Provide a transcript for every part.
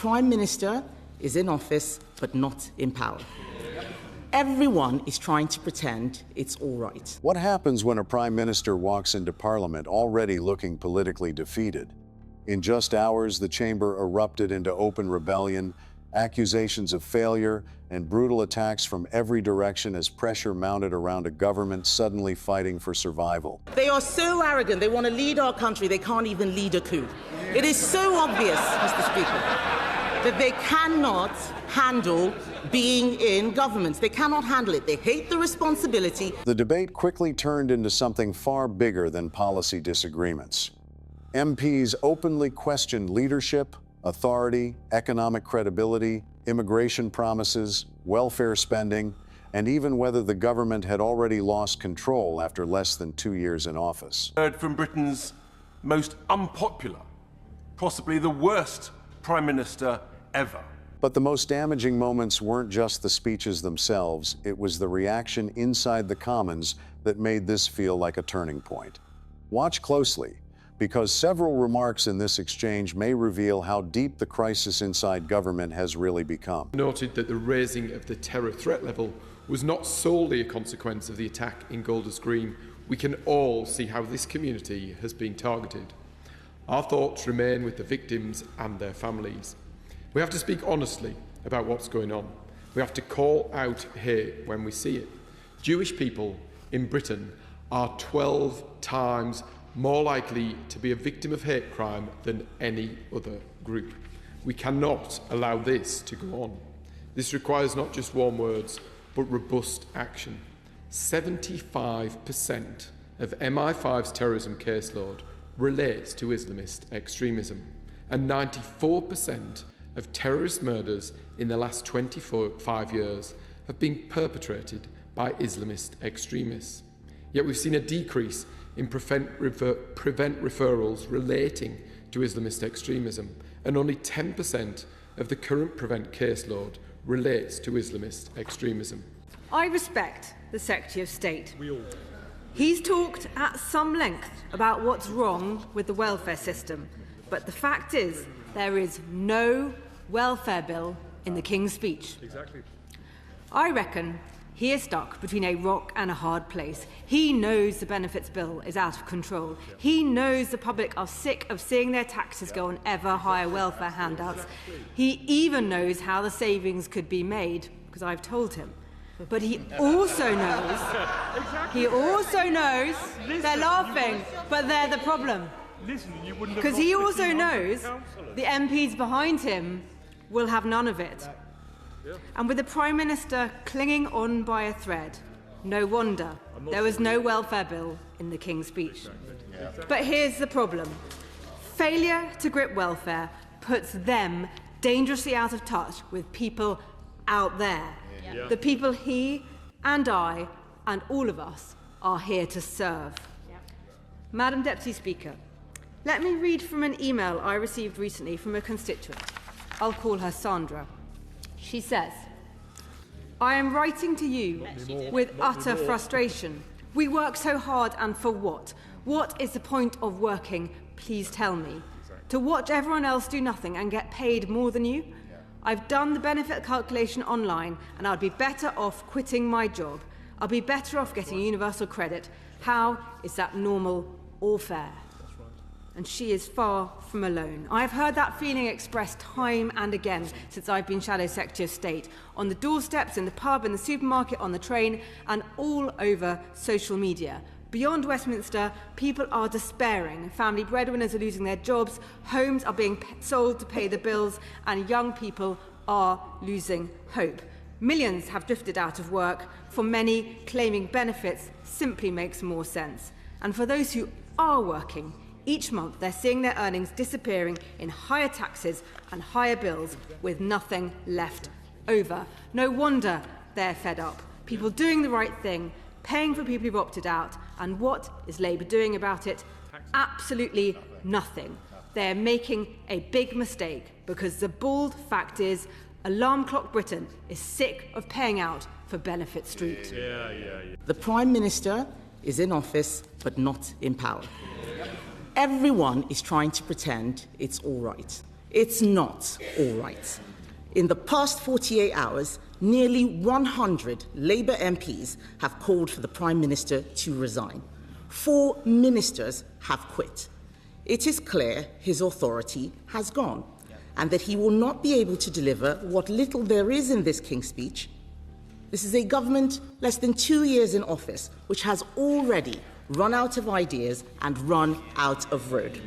Prime Minister is in office but not in power. Everyone is trying to pretend it's all right. What happens when a Prime Minister walks into Parliament already looking politically defeated? In just hours, the chamber erupted into open rebellion, accusations of failure, and brutal attacks from every direction as pressure mounted around a government suddenly fighting for survival. They are so arrogant, they want to lead our country, they can't even lead a coup. It is so obvious, Mr. Speaker, that they cannot handle being in government. They cannot handle it. They hate the responsibility. The debate quickly turned into something far bigger than policy disagreements. MPs openly questioned leadership, authority, economic credibility, immigration promises, welfare spending, and even whether the government had already lost control after less than 2 years in office. Heard from Britain's most unpopular, possibly the worst Prime Minister ever. But the most damaging moments weren't just the speeches themselves, it was the reaction inside the Commons that made this feel like a turning point. Watch closely, because several remarks in this exchange may reveal how deep the crisis inside government has really become. Noted that the raising of the terror threat level was not solely a consequence of the attack in Golders Green. We can all see how this community has been targeted. Our thoughts remain with the victims and their families. We have to speak honestly about what's going on. We have to call out hate when we see it. Jewish people in Britain are 12 times more likely to be a victim of hate crime than any other group. We cannot allow this to go on. This requires not just warm words, but robust action. 75% of MI5's terrorism caseload relates to Islamist extremism, and 94% of terrorist murders in the last 25 years have been perpetrated by Islamist extremists. Yet we've seen a decrease in prevent referrals relating to Islamist extremism, and only 10% of the current prevent caseload relates to Islamist extremism. I respect the Secretary of State. He's talked at some length about what's wrong with the welfare system, but the fact is there is no welfare bill in the King's speech. Exactly. I reckon he is stuck between a rock and a hard place. He knows the benefits bill is out of control. He knows the public are sick of seeing their taxes go on ever higher welfare handouts. He even knows how the savings could be made, because I've told him. But he also knows, they're laughing, but they're the problem. Because he also knows the MPs behind him will have none of it. And with the Prime Minister clinging on by a thread, no wonder there was no welfare bill in the King's speech. But here's the problem. Failure to grip welfare puts them dangerously out of touch with people out there. The people he and I and all of us are here to serve. Madam Deputy Speaker, let me read from an email I received recently from a constituent. I'll call her Sandra. She says, I am writing to you with utter frustration. We work so hard, and for what? What is the point of working? Please tell me. To watch everyone else do nothing and get paid more than you? I've done the benefit calculation online, and I'd be better off quitting my job. I'll be better off getting universal credit. How is that normal or fair? And she is far from alone. I've heard that feeling expressed time and again since I've been Shadow Secretary of State, on the doorsteps, in the pub, in the supermarket, on the train, and all over social media. Beyond Westminster, people are despairing. Family breadwinners are losing their jobs, homes are being sold to pay the bills, and young people are losing hope. Millions have drifted out of work. For many, claiming benefits simply makes more sense. And for those who are working, each month they're seeing their earnings disappearing in higher taxes and higher bills with nothing left over. No wonder they're fed up. People doing the right thing, paying for people who've opted out, and what is Labour doing about it? Absolutely nothing. They're making a big mistake, because the bald fact is Alarm Clock Britain is sick of paying out for Benefit Street. The Prime Minister is in office but not in power. Everyone is trying to pretend it's all right. It's not all right. In the past 48 hours, nearly 100 Labour MPs have called for the Prime Minister to resign. 4 ministers have quit. It is clear his authority has gone, and that he will not be able to deliver what little there is in this King's Speech. This is a government less than 2 years in office, which has already run out of ideas and run out of road.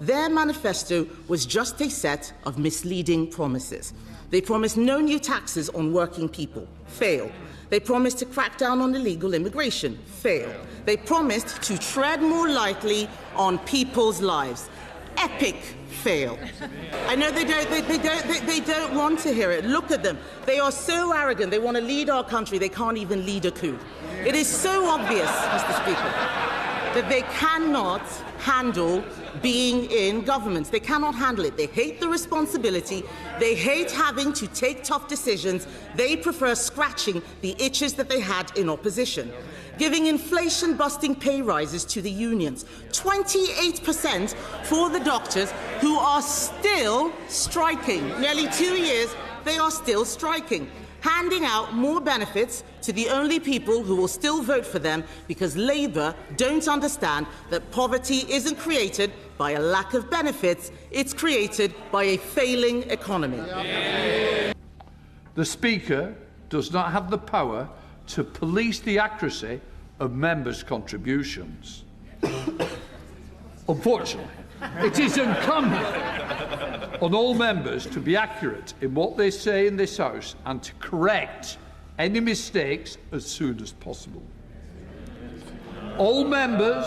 Their manifesto was just a set of misleading promises. They promised no new taxes on working people. Fail. They promised to crack down on illegal immigration. Fail. They promised to tread more lightly on people's lives. Epic fail. I know they don't want to hear it. Look at them. They are so arrogant. They want to lead our country. They can't even lead a coup. It is so obvious, Mr. Speaker, that they cannot handle being in governments. They cannot handle it. They hate the responsibility. They hate having to take tough decisions. They prefer scratching the itches that they had in opposition. Giving inflation-busting pay rises to the unions, 28% for the doctors who are still striking. Nearly 2 years, they are still striking. Handing out more benefits to the only people who will still vote for them because Labour don't understand that poverty isn't created by a lack of benefits, it's created by a failing economy. The Speaker does not have the power to police the accuracy of members' contributions. Unfortunately, it is incumbent on all members to be accurate in what they say in this House and to correct any mistakes as soon as possible. All members,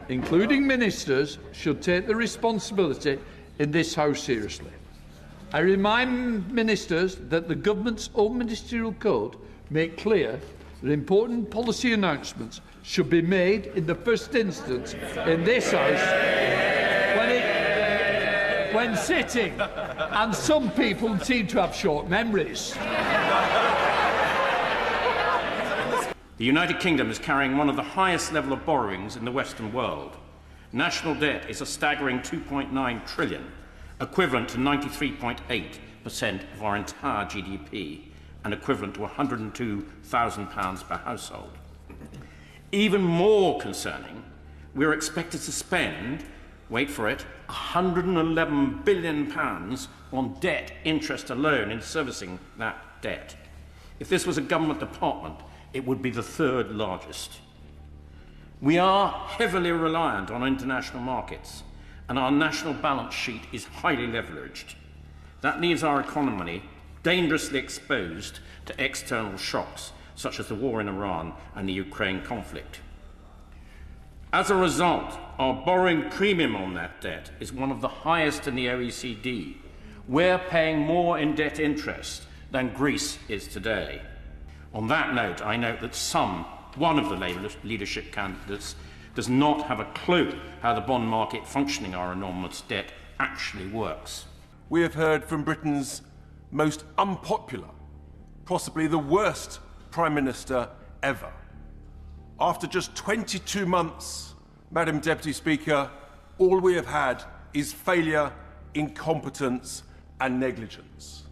including ministers, should take the responsibility in this House seriously. I remind ministers that the government's own ministerial code make clear that important policy announcements should be made in the first instance in this House when sitting, and some people seem to have short memories. The United Kingdom is carrying one of the highest level of borrowings in the Western world. National debt is a staggering £2.9 trillion, equivalent to 93.8% of our entire GDP, and equivalent to £102,000 per household. Even more concerning, we're expected to spend, wait for it, £111 billion on debt interest alone in servicing that debt. If this was a government department, it would be the third largest. We are heavily reliant on international markets, and our national balance sheet is highly leveraged. That leaves our economy dangerously exposed to external shocks, such as the war in Iran and the Ukraine conflict. As a result, our borrowing premium on that debt is one of the highest in the OECD. We're paying more in debt interest than Greece is today. On that note, I note that one of the Labour leadership candidates does not have a clue how the bond market functioning our enormous debt actually works. We have heard from Britain's most unpopular, possibly the worst Prime Minister ever. After just 22 months, Madam Deputy Speaker, all we have had is failure, incompetence and negligence.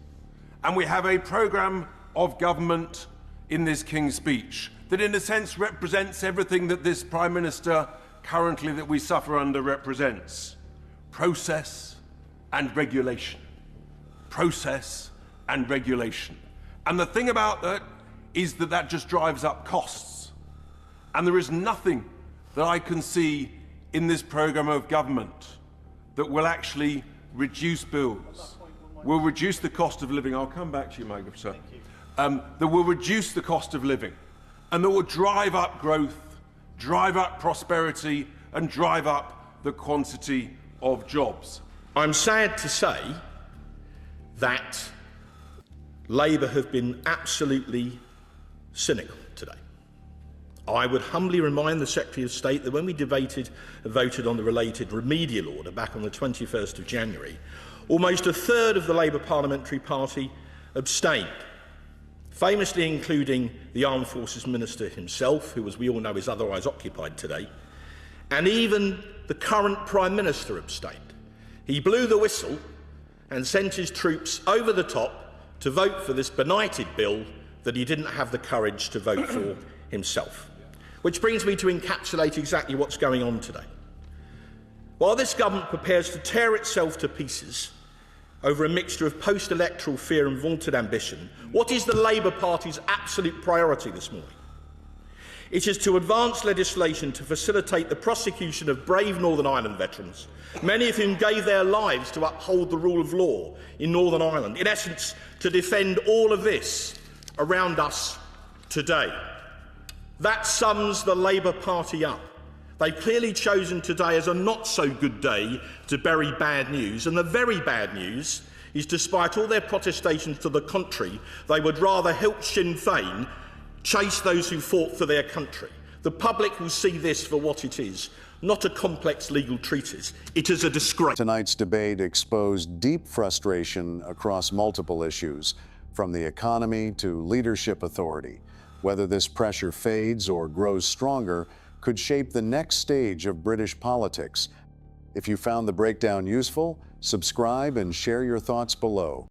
And we have a programme of government in this King's Speech that in a sense represents everything that this Prime Minister currently that we suffer under represents. Process and regulation. Process and regulation. And the thing about that is that that just drives up costs. And there is nothing that I can see in this programme of government that will actually reduce bills, will reduce the cost of living. I'll come back to you, my good sir. That will reduce the cost of living and that will drive up growth, drive up prosperity and drive up the quantity of jobs. I'm sad to say that Labour have been absolutely cynical today. I would humbly remind the Secretary of State that when we voted on the related remedial order back on the 21st of January, almost a third of the Labour Parliamentary Party abstained, famously including the Armed Forces Minister himself, who, as we all know, is otherwise occupied today, and even the current Prime Minister abstained. He blew the whistle and sent his troops over the top to vote for this benighted bill that he didn't have the courage to vote for himself. Which brings me to encapsulate exactly what's going on today. While this government prepares to tear itself to pieces over a mixture of post-electoral fear and vaunted ambition, what is the Labour Party's absolute priority this morning? It is to advance legislation to facilitate the prosecution of brave Northern Ireland veterans, many of whom gave their lives to uphold the rule of law in Northern Ireland. In essence, to defend all of this around us today. That sums the Labour Party up. They've clearly chosen today as a not-so-good day to bury bad news, and the very bad news is, despite all their protestations to the contrary, they would rather help Sinn Féin chase those who fought for their country. The public will see this for what it is, not a complex legal treatise. It is a disgrace. Tonight's debate exposed deep frustration across multiple issues, from the economy to leadership authority. Whether this pressure fades or grows stronger could shape the next stage of British politics. If you found the breakdown useful, subscribe and share your thoughts below.